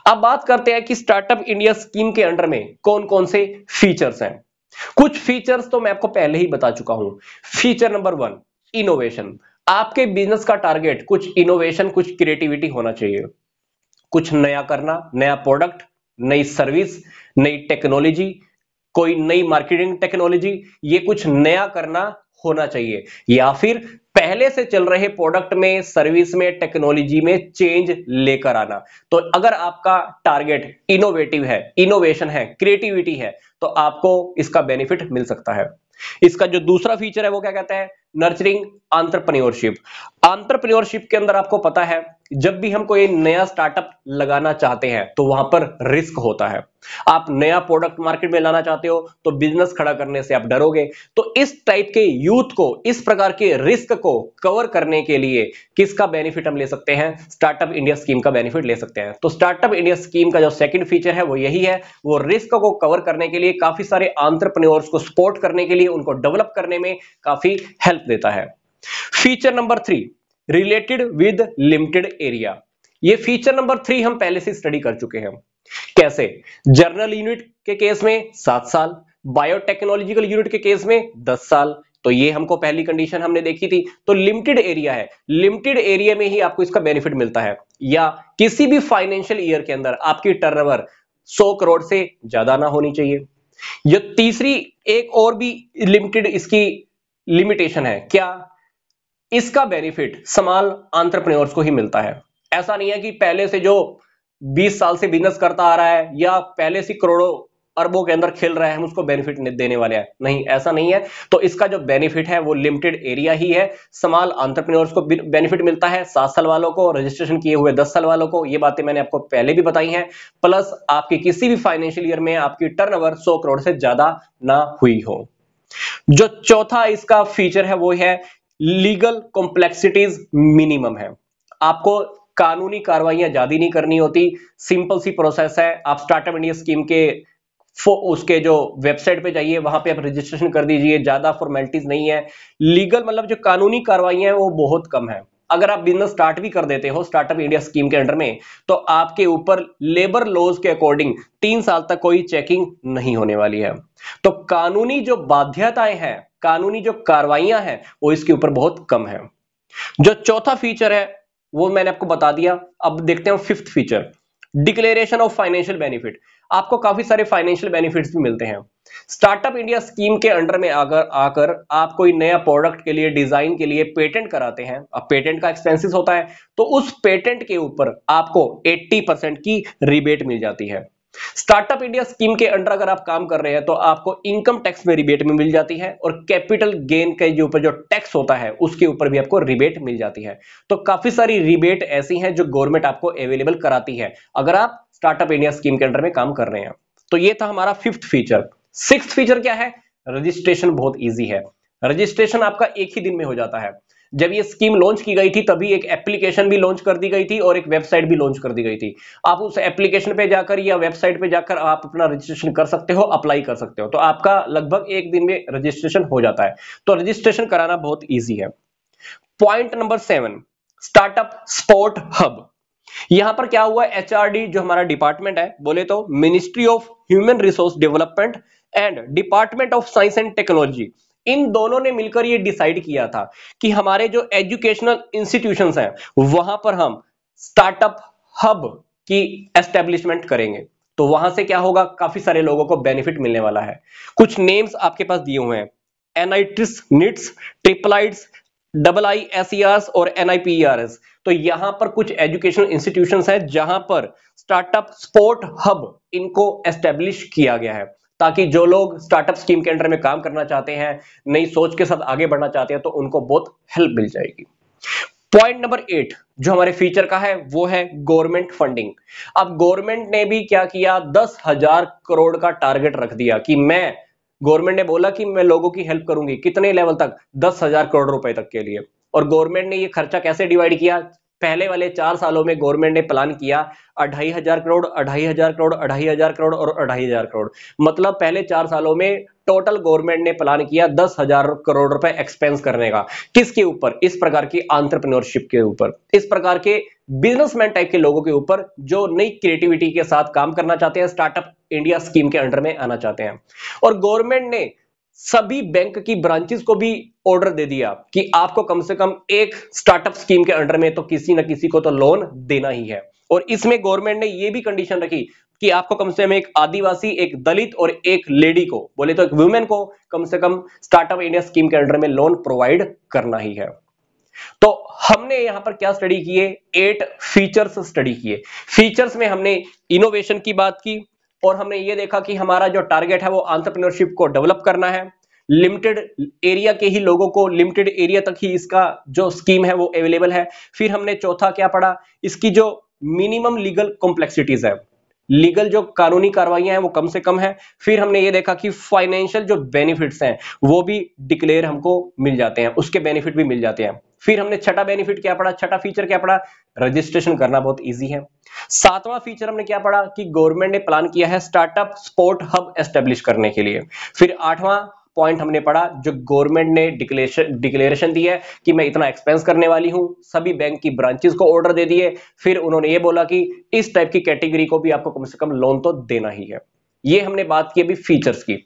अब बात करते हैं कि स्टार्टअप इंडिया स्कीम के अंडर में कौन कौन से फीचर्स हैं। कुछ फीचर्स तो मैं आपको पहले ही बता चुका हूं। Feature number 1, innovation. आपके बिजनेस का टारगेट कुछ इनोवेशन, कुछ क्रिएटिविटी होना चाहिए। कुछ नया करना, नया प्रोडक्ट, नई सर्विस, नई टेक्नोलॉजी, कोई नई मार्केटिंग टेक्नोलॉजी, ये कुछ नया करना होना चाहिए। या फिर पहले से चल रहे प्रोडक्ट में, सर्विस में, टेक्नोलॉजी में चेंज लेकर आना। तो अगर आपका टारगेट इनोवेटिव है, इनोवेशन है, क्रिएटिविटी है, तो आपको इसका बेनिफिट मिल सकता है। इसका जो दूसरा फीचर है वो क्या कहता है, नर्चरिंग एंटरप्रेन्योरशिप। एंटरप्रेन्योरशिप के अंदर आपको पता है, जब भी हम कोई नया स्टार्टअप लगाना चाहते हैं तो वहां पर रिस्क होता है। आप नया प्रोडक्ट मार्केट में लाना चाहते हो तो बिजनेस खड़ा करने से आप डरोगे। तो इस टाइप के यूथ को, इस प्रकार के रिस्क को कवर करने के लिए किसका बेनिफिट हम ले सकते हैं, स्टार्टअप इंडिया स्कीम का बेनिफिट ले सकते हैं। तो स्टार्टअप इंडिया स्कीम का जो सेकंड फीचर है वो यही है, वो रिस्क को कवर करने के लिए, काफी सारे एंटरप्रेन्योर्स को सपोर्ट करने के लिए, उनको डेवलप करने में काफी हेल्प देता है। Feature number 3, related with limited area. ये फीचर नंबर 3 हम पहले से स्टडी कर चुके हैं। कैसे? जर्नल यूनिट के केस में 7 साल, बायोटेक्नोलॉजिकल यूनिट के केस में 10 साल। तो ये हमको पहली कंडीशन हमने देखी थी। तो लिमिटेड एरिया है, लिमिटेड एरिया में ही आपको इसका बेनिफिट मिलता है। या किसी भी फाइनेंशियल ईयर के अंदर आपकी टर्नओवर 100 करोड़ से ज्यादा ना होनी चाहिए। ये तीसरी एक और भी लिमिटेड इसकी लिमिटेशन है, क्या? इसका बेनिफिट स्मॉल एंटरप्रेन्योर्स को ही मिलता है। ऐसा नहीं है कि पहले से जो 20 साल से बिजनेस करता आ रहा है या पहले से करोड़ों अरबों के अंदर खेल रहा है, हम उसको बेनिफिट देने वाले हैं, नहीं, ऐसा नहीं है। तो इसका जो बेनिफिट है वो लिमिटेड एरिया ही है। स्मॉल एंटरप्रेन्योर्स को बेनिफिट मिलता है, 7 साल वालों को, रजिस्ट्रेशन किए हुए 10 साल वालों को। ये बातें मैंने आपको पहले भी बताई हैं। प्लस आपके किसी भी फाइनेंशियल ईयर में आपकी टर्नओवर 100 करोड़ से ज्यादा ना हुई हो। जो चौथा इसका फीचर है वो है लीगल कॉम्प्लेक्सिटीज मिनिमम है। आपको कानूनी कार्रवाइयां ज्यादा नहीं करनी होती, सिंपल सी प्रोसेस है। आप स्टार्टअप इंडिया स्कीम के उसके जो वेबसाइट पे जाइए, वहां पे आप रजिस्ट्रेशन कर दीजिए, ज्यादा फॉर्मेलिटीज नहीं है। लीगल मतलब जो कानूनी कार्रवाइयां हैं वो बहुत कम है। अगर आप बिजनेस स्टार्ट भी कर देते हो स्टार्टअप इंडिया स्कीम के अंडर में, तो आपके ऊपर लेबर लॉज के अकॉर्डिंग 3 साल तक कोई चेकिंग नहीं होने वाली है। तो कानूनी जो बाध्यताएं हैं, कानूनी जो कार्रवाइयां हैं, वो इसके ऊपर बहुत कम है। जो चौथा फीचर है वो मैंने आपको बता दिया। अब देखते हैं fifth feature, declaration of financial benefit. आपको काफी सारे फाइनेंशियल बेनिफिट्स भी मिलते हैं स्टार्टअप इंडिया स्कीम के अंडर में आकर आप कोई नया प्रोडक्ट के लिए, डिजाइन के लिए पेटेंट कराते हैं। अब पेटेंट का एक्सपेंसेस होता है, तो उस पेटेंट के ऊपर आपको 80% की रिबेट मिल जाती है। स्टार्टअप इंडिया स्कीम के अंडर अगर आप काम कर रहे हैं तो आपको इनकम टैक्स में रिबेट में मिल जाती है, और कैपिटल गेन के ऊपर जो टैक्स होता है उसके ऊपर भी आपको रिबेट मिल जाती है। तो काफी सारी रिबेट ऐसी हैं जो गवर्नमेंट आपको अवेलेबल कराती है अगर आप स्टार्टअप इंडिया स्कीम के अंडर में काम कर रहे हैं। तो ये था हमारा फिफ्थ फीचर। सिक्स्थ फीचर क्या है? रजिस्ट्रेशन बहुत ईजी है। रजिस्ट्रेशन आपका एक ही दिन में हो जाता है। जब ये स्कीम लॉन्च की गई थी तभी एक एप्लीकेशन भी लॉन्च कर दी गई थी और एक वेबसाइट भी लॉन्च कर दी गई थी। आप उस एप्लीकेशन पे जाकर या वेबसाइट पे जाकर आप अपना रजिस्ट्रेशन कर सकते हो, अप्लाई कर सकते हो। तो आपका लगभग एक दिन में रजिस्ट्रेशन हो जाता है। तो रजिस्ट्रेशन कराना बहुत ईजी है। Point number 7, startup support hub. यहां पर क्या हुआ, एचआरडी जो हमारा डिपार्टमेंट है, बोले तो ministry of human resource development and department of science and technology, इन दोनों ने मिलकर ये डिसाइड किया था कि हमारे जो एजुकेशनल इंस्टीट्यूशंस हैं वहां पर हम स्टार्टअप हब की एस्टेब्लिशमेंट करेंगे। तो वहां से क्या होगा, काफी सारे लोगों को बेनिफिट मिलने वाला है। कुछ नेम्स आपके पास दिए हुए हैं, NITs, NITs, triple ITs, double I S E R और एनआईपीआरएस। तो यहां पर कुछ एजुकेशनल इंस्टीट्यूशंस हैं जहां पर स्टार्टअप सपोर्ट हब इनको एस्टेब्लिश किया गया है, ताकि जो लोग स्टार्टअप स्कीम के अंडर में काम करना चाहते हैं, नई सोच के साथ आगे बढ़ना चाहते हैं, तो उनको बहुत हेल्प मिल जाएगी। पॉइंट नंबर 8 जो हमारे फीचर का है वो है गवर्नमेंट फंडिंग। अब गवर्नमेंट ने भी क्या किया, 10,000 करोड़ का टारगेट रख दिया कि गवर्नमेंट ने बोला कि मैं लोगों की हेल्प करूंगी, कितने लेवल तक, 10,000 करोड़ रुपए तक के लिए। और गवर्नमेंट ने ये खर्चा कैसे डिवाइड किया, पहले वाले 4 सालों में गवर्नमेंट ने प्लान किया 2,500 करोड़, 2,500 करोड़, 2,500 करोड़ और 2,500 करोड़। मतलब पहले 4 सालों में टोटल गवर्नमेंट ने प्लान किया 10,000 करोड़ रुपए एक्सपेंस करने का। किसके ऊपर? इस प्रकार की एंटरप्रेन्योरशिप के ऊपर, इस प्रकार के बिजनेसमैन टाइप के लोगों के ऊपर जो नई क्रिएटिविटी के साथ काम करना चाहते हैं, स्टार्टअप इंडिया स्कीम के अंडर में आना चाहते हैं। और गवर्नमेंट ने सभी बैंक की ब्रांचेस को भी ऑर्डर दे दिया कि आपको कम से कम एक स्टार्टअप स्कीम के अंडर में तो किसी ना किसी को तो लोन देना ही है। और इसमें गवर्नमेंट ने यह भी कंडीशन रखी कि आपको कम से कम एक आदिवासी, एक दलित और एक लेडी को, बोले तो एक वुमेन को कम से कम स्टार्टअप इंडिया स्कीम के अंडर में लोन प्रोवाइड करना ही है। तो हमने यहां पर क्या स्टडी किए, 8 फीचर्स स्टडी किए। फीचर्स में हमने इनोवेशन की बात की और हमने ये देखा कि हमारा जो टारगेट है वो एंटरप्रेन्योरशिप को डेवलप करना है, लिमिटेड एरिया के ही लोगों को, लिमिटेड एरिया तक ही इसका जो स्कीम है वो अवेलेबल है। फिर हमने चौथा क्या पढ़ा, इसकी जो मिनिमम लीगल कॉम्प्लेक्सिटीज है, लीगल जो कानूनी कार्रवाइयां हैं वो कम से कम है। फिर हमने ये देखा कि फाइनेंशियल जो बेनिफिट्स हैं वो भी डिक्लेयर हमको मिल जाते हैं, उसके बेनिफिट भी मिल जाते हैं। फिर हमने छठा बेनिफिट क्या पढ़ा, छठा फीचर क्या पढ़ा, रजिस्ट्रेशन करना बहुत इजी है। सातवां फीचर हमने क्या पढ़ा कि गवर्नमेंट ने प्लान किया है स्टार्टअप सपोर्ट हब एस्टेब्लिश करने के लिए। फिर आठवां पॉइंट हमने पढ़ा जो गवर्नमेंट ने डिक्लेरेशन दी है कि मैं इतना एक्सपेंस करने वाली हूं, सभी बैंक की ब्रांचेस को ऑर्डर दे दिए। फिर उन्होंने ये बोला कि इस टाइप की कैटेगरी को भी आपको कम से कम लोन तो देना ही है। ये हमने बात की अभी फीचर्स की।